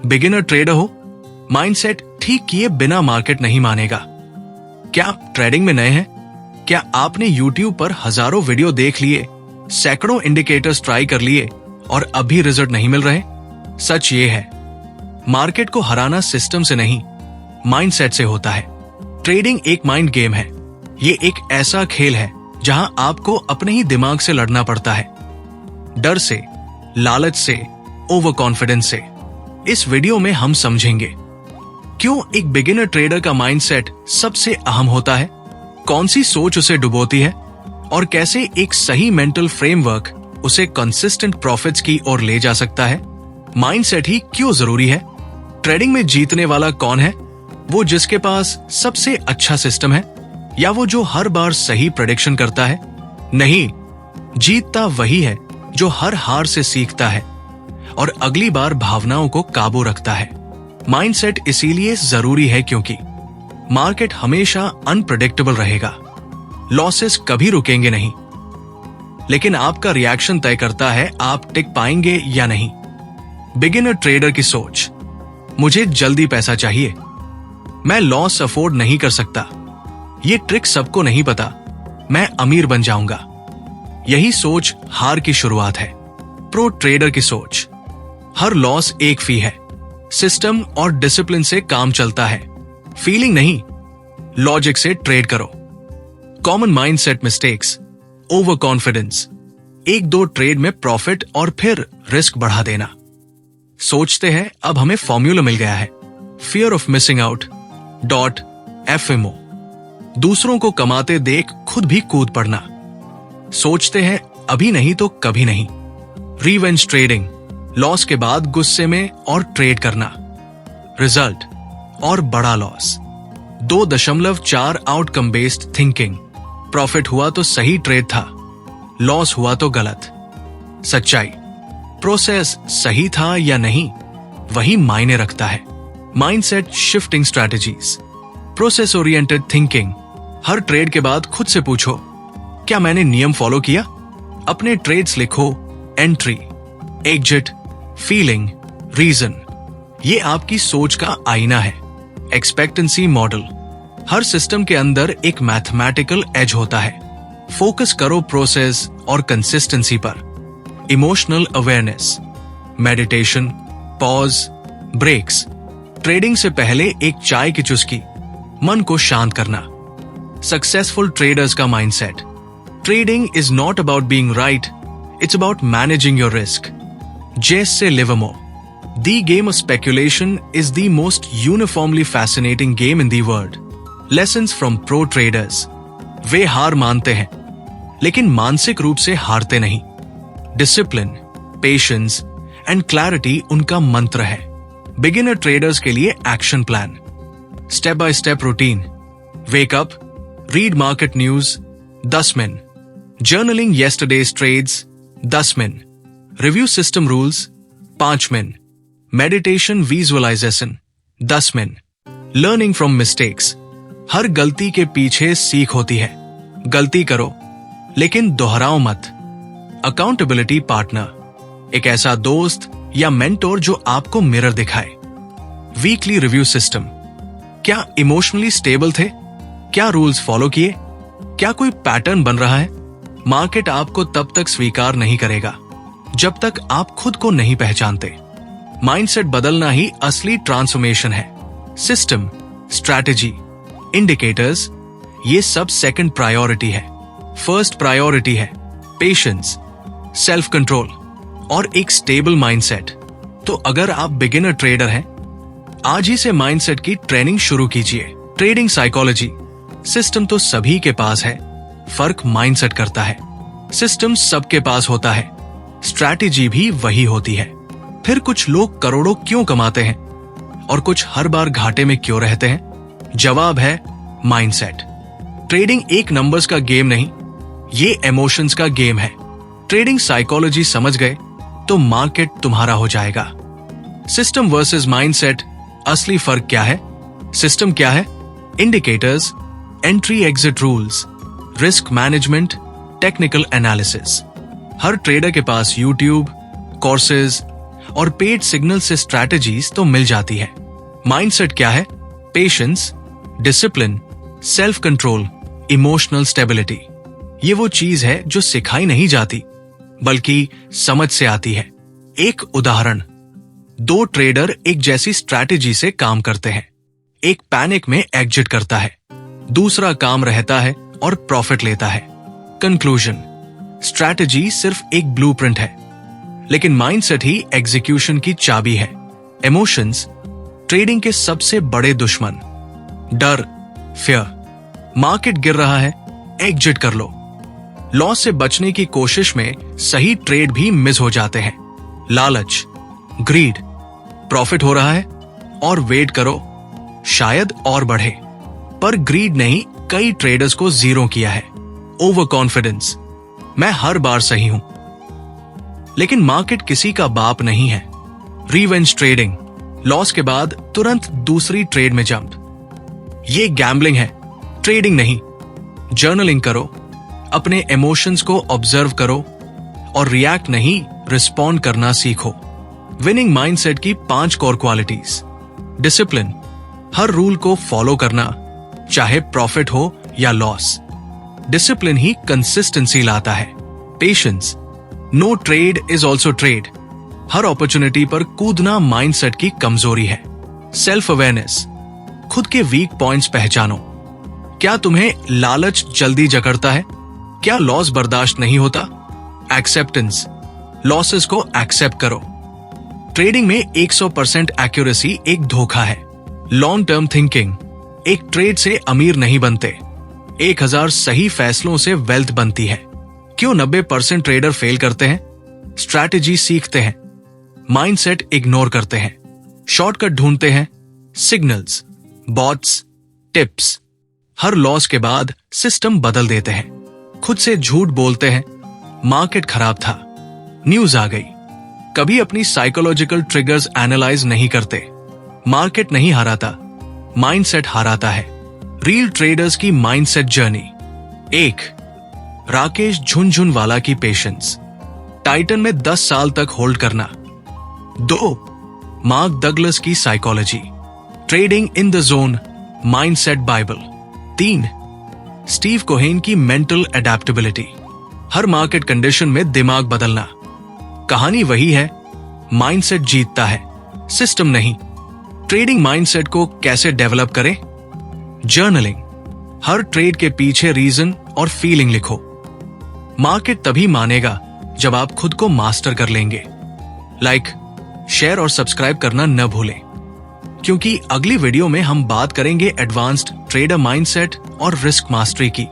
Beginner trader हो, mindset ठीक किए बिना मार्केट नहीं मानेगा। क्या आप ट्रेडिंग में नए हैं? क्या आपने YouTube पर हजारों वीडियो देख लिए, सैकड़ों इंडिकेटर्स ट्राई कर लिए और अभी रिजल्ट नहीं मिल रहे? सच ये है, मार्केट को हराना सिस्टम से नहीं, माइंडसेट से होता है। ट्रेडिंग एक माइंड गेम है। ये एक ऐसा खेल है जहां आपको अपने ही दिमाग से लड़ना पड़ता है, डर से, लालच से, ओवर कॉन्फिडेंस से। इस वीडियो में हम समझेंगे क्यों एक बिगिनर ट्रेडर का माइंडसेट सबसे अहम होता है, कौन सी सोच उसे डुबोती है और कैसे एक सही मेंटल फ्रेमवर्क उसे कंसिस्टेंट प्रॉफिट्स की ओर ले जा सकता है। माइंडसेट ही क्यों जरूरी है? ट्रेडिंग में जीतने वाला कौन है? वो जिसके पास सबसे अच्छा सिस्टम है या वो जो हर बार सही प्रेडिक्शन करता है? नहीं, जीतता वही है जो हर हार से सीखता है और अगली बार भावनाओं को काबू रखता है। माइंडसेट इसीलिए जरूरी है क्योंकि मार्केट हमेशा अनप्रेडिक्टेबल रहेगा, लॉसेस कभी रुकेंगे नहीं, लेकिन आपका रिएक्शन तय करता है आप टिक पाएंगे या नहीं। बिगिनर ट्रेडर की सोच, मुझे जल्दी पैसा चाहिए, मैं लॉस अफोर्ड नहीं कर सकता, ये ट्रिक सबको नहीं पता, मैं अमीर बन जाऊंगा। यही सोच हार की शुरुआत है। प्रो ट्रेडर की सोच, हर लॉस एक फी है, सिस्टम और डिसिप्लिन से काम चलता है, फीलिंग नहीं, लॉजिक से ट्रेड करो। Common mindset mistakes, over confidence, एक दो ट्रेड में प्रॉफिट और फिर रिस्क बढ़ा देना। सोचते हैं अब हमें फॉर्मूला मिल गया है, fear of missing out .fmo। दूसरों को कमाते देख खुद भी कूद पड़ना। सोचते हैं अभी नहीं तो कभी नहीं। रिवेंज ट्रेडिंग, लॉस के बाद गुस्से में और ट्रेड करना, रिजल्ट और बड़ा loss. 2.4 outcome based thinking, profit हुआ तो सही ट्रेड था, लॉस हुआ तो गलत। सच्चाई, प्रोसेस सही था या नहीं वही मायने रखता है। Mindset shifting strategies, process oriented thinking, हर ट्रेड के बाद खुद से पूछो, क्या मैंने नियम फॉलो किया? अपने ट्रेड्स लिखो, एंट्री, एग्जिट, फीलिंग, रीजन। ये आपकी सोच का आईना है। एक्सपेक्टेंसी मॉडल, हर सिस्टम के अंदर एक मैथमेटिकल एज होता है। फोकस करो प्रोसेस और कंसिस्टेंसी पर। Emotional awareness, meditation, pause, breaks, trading से पहले एक चाय की चुस्की, मन को शांत करना। सक्सेसफुल ट्रेडर्स का mindset, trading is not about being right, it's about managing your risk. Jesse Livermore, the game of speculation is the most uniformly fascinating game in the world. Lessons from pro traders. वे हार मानते हैं, लेकिन मानसिक रूप से हारते नहीं। Discipline, patience and clarity उनका मंत्र है। बिगिनर ट्रेडर्स के लिए action plan, step by step routine. Wake up, read market news 10 minute, journaling yesterday's trades 10 minute, review system rules 5 minute, meditation visualization 10 minute, learning from mistakes, हर गलती के पीछे सीख होती है, गलती करो लेकिन दोहराओ मत। अकाउंटेबिलिटी पार्टनर, एक ऐसा दोस्त या मेंटोर जो आपको मिरर दिखाए। वीकली रिव्यू सिस्टम, क्या इमोशनली स्टेबल थे? क्या रूल्स फॉलो किए? क्या कोई पैटर्न बन रहा है? मार्केट आपको तब तक स्वीकार नहीं करेगा जब तक आप खुद को नहीं पहचानते। माइंडसेट बदलना ही असली ट्रांसफॉर्मेशन है। सिस्टम, स्ट्रैटेजी, इंडिकेटर्स, ये सब सेकंड प्रायोरिटी है। फर्स्ट प्रायोरिटी है पेशेंस, सेल्फ कंट्रोल और एक स्टेबल माइंडसेट। तो अगर आप बिगिनर ट्रेडर हैं, आज ही से माइंडसेट की ट्रेनिंग शुरू कीजिए। ट्रेडिंग साइकोलॉजी, सिस्टम तो सभी के पास है, फर्क माइंडसेट करता है। सिस्टम सबके पास होता है, स्ट्रैटेजी भी वही होती है। फिर कुछ लोग करोड़ों क्यों कमाते हैं और कुछ हर बार घाटे में क्यों रहते हैं? जवाब है माइंडसेट। ट्रेडिंग एक नंबर्स का गेम नहीं, ये इमोशंस का गेम है। ट्रेडिंग साइकोलॉजी समझ गए तो मार्केट तुम्हारा हो जाएगा। सिस्टम वर्सेस माइंडसेट, असली फर्क क्या है? सिस्टम क्या है? Indicators, entry exit rules, risk management, technical analysis. हर ट्रेडर के पास यूट्यूब, कोर्सेज और पेड सिग्नल से स्ट्रैटेजीज तो मिल जाती है। माइंडसेट क्या है? Patience, discipline, self control, emotional stability. ये वो चीज है जो सिखाई नहीं जाती बल्कि समझ से आती है। एक उदाहरण, 2 ट्रेडर एक जैसी स्ट्रैटेजी से काम करते हैं। एक पैनिक में एग्जिट करता है, दूसरा काम रहता है और प्रॉफिट लेता है। कंक्लूजन, स्ट्रैटेजी सिर्फ एक ब्लूप्रिंट है, लेकिन माइंडसेट ही एग्जीक्यूशन की चाबी है। इमोशंस ट्रेडिंग के सबसे बड़े दुश्मन। डर, फियर, मार्केट गिर रहा है, एग्जिट कर लो। लॉस से बचने की कोशिश में सही ट्रेड भी मिस हो जाते हैं। लालच, ग्रीड, प्रॉफिट हो रहा है और वेट करो, शायद और बढ़े। पर ग्रीड नहीं, कई ट्रेडर्स को जीरो किया है। ओवर कॉन्फिडेंस, मैं हर बार सही हूं। लेकिन मार्केट किसी का बाप नहीं है। रिवेंज ट्रेडिंग, लॉस के बाद तुरंत दूसरी ट्रेड में जंप। ये गैम्बलिंग है, ट्रेडिंग नहीं। जर्नलिंग करो, अपने इमोशंस को ऑब्जर्व करो और रिएक्ट नहीं, रिस्पॉन्ड करना सीखो। विनिंग माइंडसेट की 5 कोर क्वालिटीज। डिसिप्लिन, हर रूल को फॉलो करना, चाहे प्रॉफिट हो या लॉस। डिसिप्लिन ही कंसिस्टेंसी लाता है। Patience, no trade is also trade. हर अपॉर्चुनिटी पर कूदना माइंडसेट की कमजोरी है। सेल्फ अवेयरनेस, खुद के वीक पॉइंट्स पहचानो। क्या तुम्हें लालच जल्दी जकड़ता है? क्या लॉस बर्दाश्त नहीं होता? एक्सेप्टेंस, लॉसेस को एक्सेप्ट करो। ट्रेडिंग में 100% एक्यूरेसी एक धोखा है। लॉन्ग टर्म थिंकिंग, एक ट्रेड से अमीर नहीं बनते, 1000 सही फैसलों से वेल्थ बनती है। क्यों 90% ट्रेडर फेल करते हैं? स्ट्रैटेजी सीखते हैं, माइंडसेट इग्नोर करते हैं, शॉर्टकट ढूंढते हैं, सिग्नल्स, बॉट्स, टिप्स। हर लॉस के बाद सिस्टम बदल देते हैं, खुद से झूठ बोलते हैं, मार्केट खराब था, न्यूज आ गई। कभी अपनी साइकोलॉजिकल ट्रिगर्स एनालाइज नहीं करते। मार्केट नहीं हराता, माइंडसेट हराता है। रियल ट्रेडर्स की माइंडसेट जर्नी। 1. राकेश झुनझुनवाला की पेशेंस, टाइटन में 10 साल तक होल्ड करना। 2. मार्क डगलस की psychology, trading in the zone, mindset Bible. 3. Steve Cohen की मेंटल एडेप्टेबिलिटी, हर मार्केट कंडीशन में दिमाग बदलना। कहानी वही है, माइंडसेट जीतता है, सिस्टम नहीं। ट्रेडिंग माइंडसेट को कैसे डेवलप करें? जर्नलिंग, हर ट्रेड के पीछे रीजन और फीलिंग लिखो। मार्केट तभी मानेगा जब आप खुद को मास्टर कर लेंगे। लाइक, शेयर और सब्सक्राइब करना न भूलें, क्योंकि अगली वीडियो में हम बात करेंगे एडवांस्ड ट्रेडर माइंडसेट और रिस्क मास्टरी की।